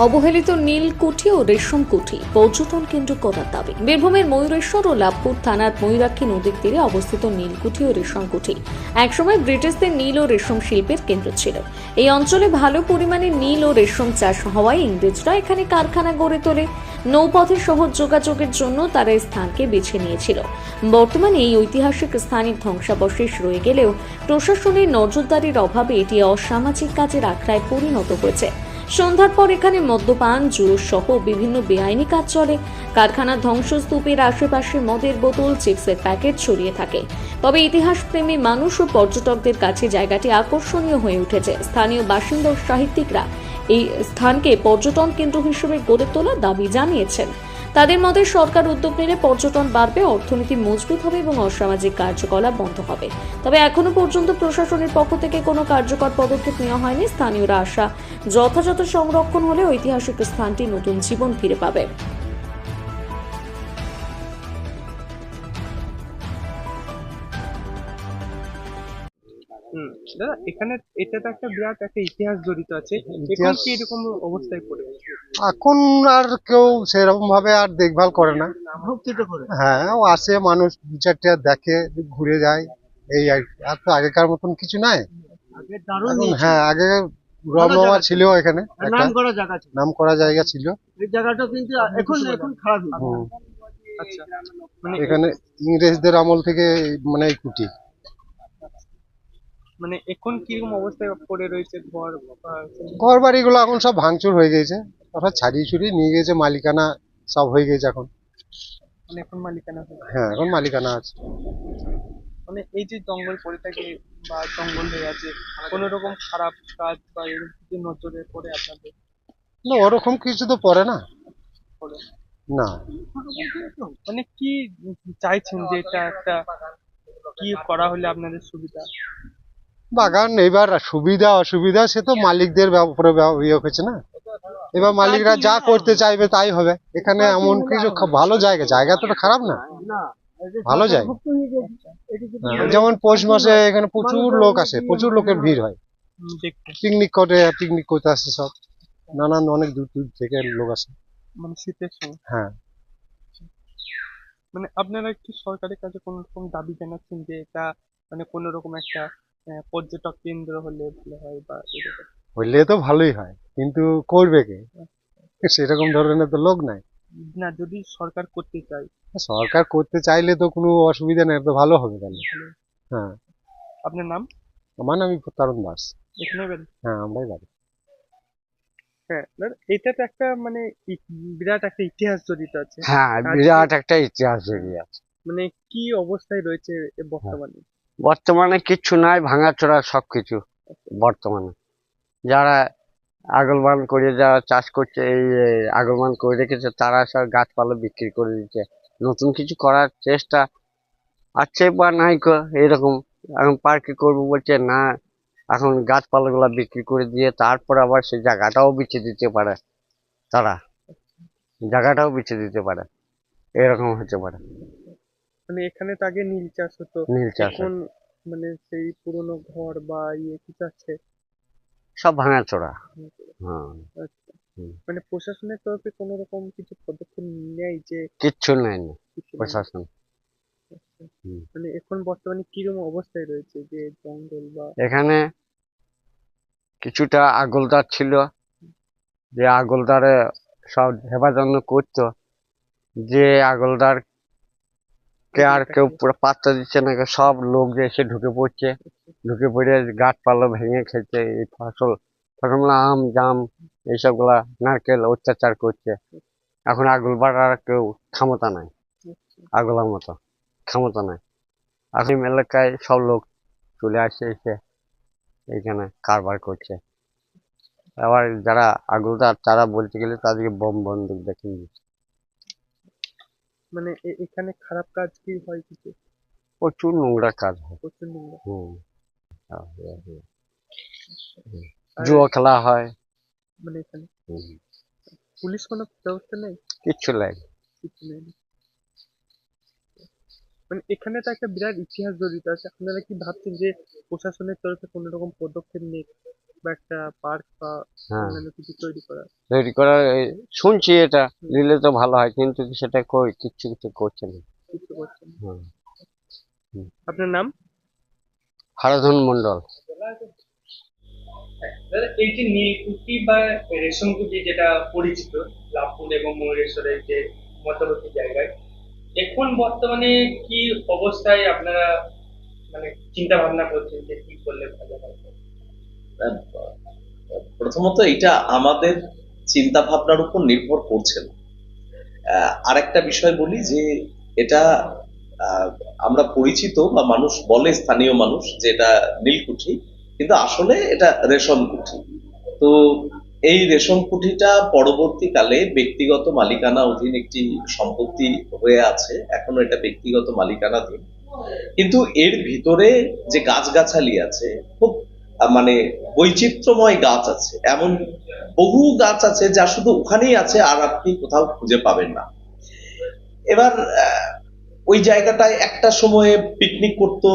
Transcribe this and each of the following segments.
অবহেলিত নীলকুঠি ও রেশম কুঠি পর্যটন কেন্দ্র করার দাবি। বীরভূমের ময়ূরেশ্বর ও লাভপুর থানার ময়ূরাক্ষী নদীর তীরে অবস্থিত নীলকুঠি ও রেশম কুঠি একসময় ব্রিটিশদের নীল ও রেশম শিল্পের কেন্দ্র ছিল। এই অঞ্চলে ভালো পরিমাণে নীল ও রেশম চাষ হওয়ায় ইংরেজরা এখানে কারখানা গড়ে তোলে। নৌপথে সহজ যোগাযোগের জন্য তারা এই স্থানকে বেছে নিয়েছিল। বর্তমানে এই ঐতিহাসিক স্থানের ধ্বংসাবশেষ রয়ে গেলেও প্রশাসনের নজরদারির অভাবে এটি অসামাজিক কাজের আখড়ায় পরিণত হয়েছে। সন্ধ্যার পর এখানে মদ্যপান, জুয়ো সহ বিভিন্ন বেআইনি কাজ চলে। কারখানার ধ্বংসস্তূপের আশেপাশে মদের বোতল, চিপসের প্যাকেট ছড়িয়ে থাকে। তবে ইতিহাস প্রেমী মানুষ ও পর্যটকদের কাছে জায়গাটি আকর্ষণীয় হয়ে উঠেছে। স্থানীয় বাসিন্দা ও সাহিত্যিকরা এই স্থানকে পর্যটন কেন্দ্র হিসেবে গড়ে তোলার দাবি জানিয়েছেন। তাদের মতে সরকার উদ্যোগ নিলে পর্যটন বাড়বে, অর্থনীতি মজবুত হবে এবং অসামাজিক কার্যকলাপ বন্ধ হবে। তবে এখনো পর্যন্ত প্রশাসনের পক্ষ থেকে কোনো কার্যকর পদক্ষেপ নেওয়া হয়নি। স্থানীয়রা আশা যথাযথ সংরক্ষণ হলে ঐতিহাসিক স্থানটি নতুন জীবন ফিরে পাবে। দাদা, এখানে এটা তো একটা বিরাট একটা ইতিহাস জড়িত আছে। এখন ইতিহাস কি এরকম অবস্থায় পড়ে আছে? এখন আর কেউ সেরকম ভাবে আর দেখভাল করে না। হ্যাঁ, ও আসে মানুষ দু চারটে দেখে, ঘুরে যায়, এই আর কি। আর তো আগেকার মতন কিছু নাই এখন। হ্যাঁ, আগে রমরমা ছিল এখানে, একটা নাম করা জায়গা ছিল। এই জায়গাটা কিন্তু এখন খারাপ হয়ে গেছে। হুম, আচ্ছা, মানে এখানে ইংরেজদের আমল থেকে মানে এই কুটি। মানে এখন কিরকম অবস্থায় পড়ে রয়েছে ঘর বা ঘর বাড়িগুলো এখন সব ভাঙচুর হয়ে গেছে, ওরা ছাড়িয়ে ছুড়িয়ে নিয়ে গেছে, মালিকানা সব হয়ে গেছে এখন। মানে এখন মালিকানা হয়ে গেছে? হ্যাঁ, এখন মালিকানা আছে। মানে এই যে জঙ্গল পড়ে থাকে বা জঙ্গল হয়ে আছে, কোনো রকম খারাপ কাজ বা এরকম কিছু নজরে পড়ে আপনাদের? না, ওরকম কিছু তো পড়ে না। পড়ে? না, মানে কি চাইছেন যে এটা একটা কি করা হলে আপনাদের সুবিধা? বাগান এবার সুবিধা অসুবিধা সে তো মালিকদের উপরে ইয়ে হচ্ছে না। এবার মালিকরা যা করতে চাইবে তাই হবে। এখানে এমন কিছু ভালো জায়গা, জায়গা তো খারাপ না, ভালো জায়গা। হ্যাঁ, যেমন পৌষ মাসে এখানে প্রচুর লোক আসে, প্রচুর লোকের ভিড় হয়। দেখতে পিকনিক করতে আসে সব, নানান অনেক দূর দূর থেকে লোক আসে। মানে শীতের সময়। হ্যাঁ, মানে আপনারা কি সরকারের কাছে কোনো রকম দাবি জানাচ্ছেন যে এটা মানে কোনো রকম একটা পর্যটক কেন্দ্র হলে ভালো হয় বা এরকম? হইলে তো ভালোই হয়, কিন্তু করবে কে? সেরকম ধরনের তো লোক নাই। না, যদি সরকার করতে চায়? সরকার করতে চাইলে তো কোনো অসুবিধা নেই, তো ভালো হবে তাহলে। তাহলে হ্যাঁ, আপনার নাম? আমার নাম তারুণ দাস। এখানে বাড়ি? হ্যাঁ, আমরাই বাড়ি। হ্যাঁ, এটা তো একটা মানে বিরাট একটা ইতিহাস জড়িত আছে। হ্যাঁ, আজকে বিরাট একটা ইতিহাস জড়িয়ে আছে। মানে কি অবস্থায় রয়েছে হ্যাঁ, বর্তমানে? বর্তমানে কিচ্ছু নাই, ভাঙাচোরা সবকিছু বর্তমানে। যারা আগলবান করে যারা চাষ করছে, এই আগলবান করে রেখেছে, তারা সব গাছপালা বিক্রি করে দিচ্ছে। নতুন কিছু করার চেষ্টা আছে বা নাই এরকম। এখন পার্কে করবো বলছে না, এখন গাছপালাগুলা বিক্রি করে দিয়ে তারপর আবার সেই জায়গাটাও বেচে দিতে পারে। তারা জায়গাটাও বেচে দিতে পারে, এরকম হতে পারে। মানে এখানে তো আগে নীল চাষ হতো, নীল চাষ এখন মানে সেই পুরনো ঘর বা কিছু আছে? সব ভাঙাচোরা। হ্যাঁ, আচ্ছা, হুম। মানে প্রশাসনের তরফে কোনো রকম কিছু পদক্ষেপ নেয় যে? কিচ্ছু নেয়নি কিছু নেই? প্রশাসন। আচ্ছা। হুম। মানে এখন বর্তমানে কিরকম অবস্থায় রয়েছে যে জঙ্গল বা? এখানে কিছুটা আগলদার ছিল, যে আগলদারে সব হেফাজত করতো, যে আগলদার কে আর কেউ পুরো পাত্তা দিচ্ছে না। সব লোক যে এসে ঢুকে পড়ছে, ঢুকে পড়ে গাছপালা ভেঙে খেতে, এই ফসল আম জাম এইসব গুলা, নারকেল অত্যাচার করছে। এখন আগলবার আর কেউ ক্ষমতা নাই, আগলার মতো ক্ষমতা নাই। এখন এলাকায় সব লোক চলে আসে, এসে এইখানে কারবার করছে। আবার যারা আগলদার তারা বলতে গেলে তাদেরকে বোম বন্দুক দেখিয়ে দিচ্ছে। মানে এখানে খারাপ কাজ কি হয় কিছু? প্রচুর নোংরা কাজ হয়। প্রচুর নোংরা। হুম, আর জুয়া খেলা হয়। মানে এখানে হুম, পুলিশ কোনো ব্যবস্থা নেই? কিচ্ছু লাগে। কিছু নেই? মানে এখানে তো একটা বিরাট ইতিহাস জড়িত আছে। আপনারা কি ভাবছেন যে প্রশাসনের তরফে কোনো রকম পদক্ষেপ নেই? বা একটা পার্ক বা হ্যাঁ অন্যান্য কিছু তৈরি করা? তৈরি করার শুনছি, এটা নিলে তো ভালো হয়, কিন্তু সেটা কিচ্ছু কিছু করছে না। কিছু করছেন না। হুম। আপনার নাম? হারাধন মন্ডল। দাদা, এই যে নীলকুঠি বা রেশমকুঠি যেটা পরিচিত লাভপুর এবং ময়ূরেশ্বরের যে মধ্যবর্তী জায়গায়, এখন বর্তমানে কি অবস্থায় আপনারা মানে চিন্তা ভাবনা করছেন যে কি করলে ভালো হয়? প্রথমত এটা আমাদের চিন্তা ভাবনার উপর নির্ভর করছে না। আরেকটা বিষয় বলি যে এটা আহ, আমরা পরিচিত বা মানুষ বলে, স্থানীয় মানুষ, যে এটা নীলকুঠি, কিন্তু আসলে এটা রেশম কুঠি। তো এই রেশম কুঠিটা পরবর্তীকালে ব্যক্তিগত মালিকানা অধীন একটি সম্পত্তি হয়ে আছে, এখনো এটা ব্যক্তিগত মালিকানাধীন। কিন্তু এর ভিতরে যে গাছগাছালি আছে, খুব মানে বৈচিত্র্যময় গাছ আছে, এমন বহু গাছ আছে যা শুধু ওখানেই আছে, আর আপনি কোথাও খুঁজে পাবেন না। এবার ওই জায়গাটায় একটা সময়ে পিকনিক করতো,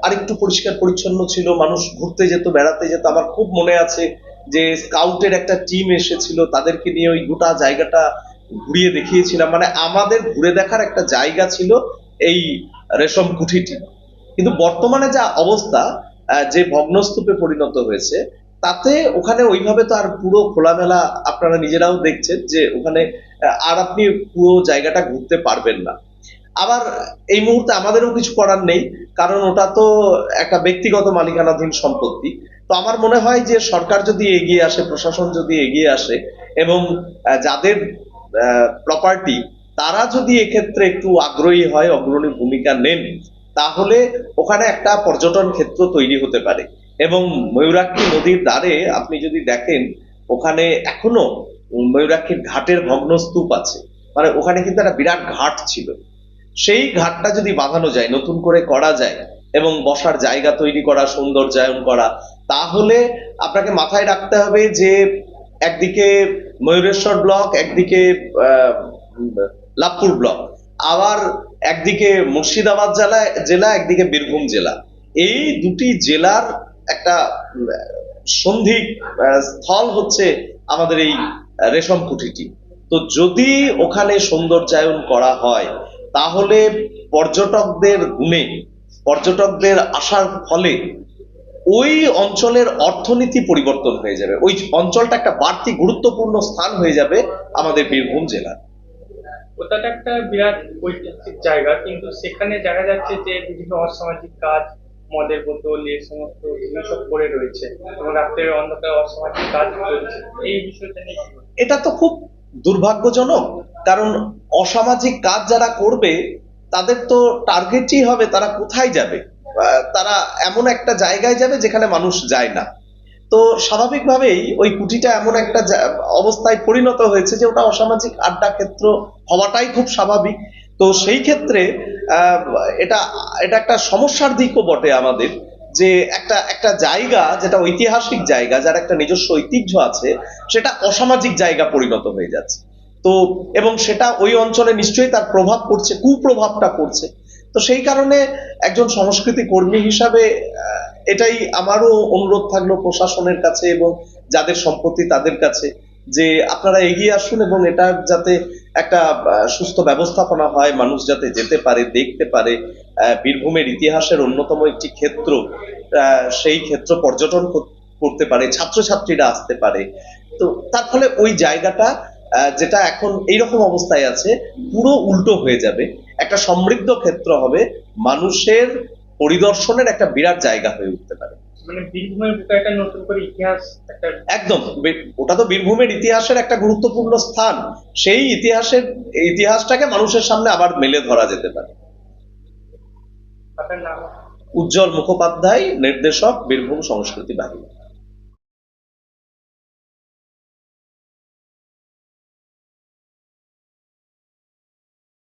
আরেকটু পরিষ্কার পরিচ্ছন্ন ছিল, মানুষ ঘুরতে যেত, বেড়াতে যেত। আমার খুব মনে আছে যে স্কাউটের একটা টিম এসেছিল, তাদেরকে নিয়ে ওই গোটা জায়গাটা ঘুরিয়ে দেখিয়েছিলাম। মানে আমাদের ঘুরে দেখার একটা জায়গা ছিল এই রেশম কুঠিটি। কিন্তু বর্তমানে যা অবস্থা, যে ভগ্নস্তূপে পরিণত হয়েছে, তাতে ওখানে ওইভাবে তো আর পুরো খোলামেলা, আপনারা নিজেরাও দেখছেন যে ওখানে আর আপনি পুরো জায়গাটা ঘুরতে পারবেন না। আবার এই মুহূর্তে আমাদেরও কিছু করার নেই, কারণ ওটা তো একটা ব্যক্তিগত মালিকানাধীন সম্পত্তি। তো আমার মনে হয় যে সরকার যদি এগিয়ে আসে, প্রশাসন যদি এগিয়ে আসে, এবং যাদের প্রপার্টি, তারা যদি এক্ষেত্রে একটু আগ্রহী হয়, অগ্রণী ভূমিকা নেন, তাহলে ওখানে একটা পর্যটন ক্ষেত্র তৈরি হতে পারে। এবং ময়ূরাক্ষী নদীর ধারে আপনি যদি দেখেন, ওখানে এখনো ময়ূরাক্ষীর ঘাটের ভগ্নস্তূপ আছে। মানে ওখানে কিন্তু একটা বিরাট ঘাট ছিল, সেই ঘাটটা যদি বাঁধানো যায়, নতুন করে করা যায়, এবং বসার জায়গা তৈরি করা, সৌন্দর্যায়ন করা, তাহলে আপনাকে মাথায় রাখতে হবে যে একদিকে ময়ূরেশ্বর ব্লক, একদিকে লাভপুর ব্লক, আবার একদিকে মুর্শিদাবাদ জেলা, একদিকে বীরভূম জেলা। এই দুটি জেলার একটা সন্ধি স্থল হচ্ছে আমাদের এই রেশম কুঠিটি। তো যদি ওখানে সৌন্দর্যায়ন করা হয়, তাহলে পর্যটকদের গুণে, পর্যটকদের আসার ফলে ওই অঞ্চলের অর্থনীতি পরিবর্তন হয়ে যাবে, ওই অঞ্চলটা একটা বাড়তি গুরুত্বপূর্ণ স্থান হয়ে যাবে আমাদের বীরভূম জেলার। ওটা একটা বিরাট ঐতিহাসিক জায়গা, কিন্তু সেখানে দেখা যাচ্ছে যে বিভিন্ন অসামাজিক কাজ, মদের বোতল, এই সমস্ত জিনিস সব পড়ে রয়েছে এবং রাত্রের অন্ধকারে অসামাজিক কাজ চলছে। এই বিষয়টা নিয়ে কি বলবেন? এটা তো খুব দুর্ভাগ্যজনক, কারণ অসামাজিক কাজ যারা করবে, তাদের তো টার্গেটই হবে তারা কোথায় যাবে। তারা এমন একটা জায়গায় যাবে যেখানে মানুষ যায় না। তো স্বাভাবিকভাবেই ওই কুঠিটা এমন একটা অবস্থায় পরিণত হয়েছে যে ওটা অসামাজিক আড্ডা ক্ষেত্র হওয়াটাই খুব স্বাভাবিক। তো সেই ক্ষেত্রে আহ, এটা এটা একটা সমস্যার দিকও বটে আমাদের, যে একটা একটা জায়গা যেটা ঐতিহাসিক জায়গা, যার একটা নিজস্ব ঐতিহ্য আছে, সেটা অসামাজিক জায়গা পরিণত হয়ে যাচ্ছে। তো এবং সেটা ওই অঞ্চলে নিশ্চয়ই তার প্রভাব পড়ছে, কুপ্রভাবটা পড়ছে। তো সেই কারণে একজন সংস্কৃতি কর্মী হিসাবে এটাই আমারও অনুরোধ থাকলো প্রশাসনের কাছে এবং যাদের সম্পত্তি তাদের কাছে, যে আপনারা এগিয়ে আসুন এবং এটার যাতে একটা সুস্থ ব্যবস্থাপনা হয়, মানুষ যাতে যেতে পারে, দেখতে পারে। বীরভূমের ইতিহাসের অন্যতম একটি ক্ষেত্র, সেই ক্ষেত্র পর্যটন করতে পারে, ছাত্রছাত্রীরা আসতে পারে। তো তার ফলে ওই জায়গাটা যেটা এখন এইরকম অবস্থায় আছে, পুরো উল্টো হয়ে যাবে, একটা সমৃদ্ধ ক্ষেত্র হবে, মানুষের পরিদর্শনের একটা বিরাট জায়গা হয়ে উঠতে পারে। মানে বীরভূমের বুকে একটা নতুন করে ইতিহাস একটা। একদম, ওটা তো বীরভূমের ইতিহাসের একটা গুরুত্বপূর্ণ স্থান, সেই ইতিহাসটাকে মানুষের সামনে আবার মেলে ধরা যেতে পারে। আপনার নাম? উজ্জ্বল মুখোপাধ্যায়, নির্দেশক, বীরভূম সংস্কৃতি বাহিনী।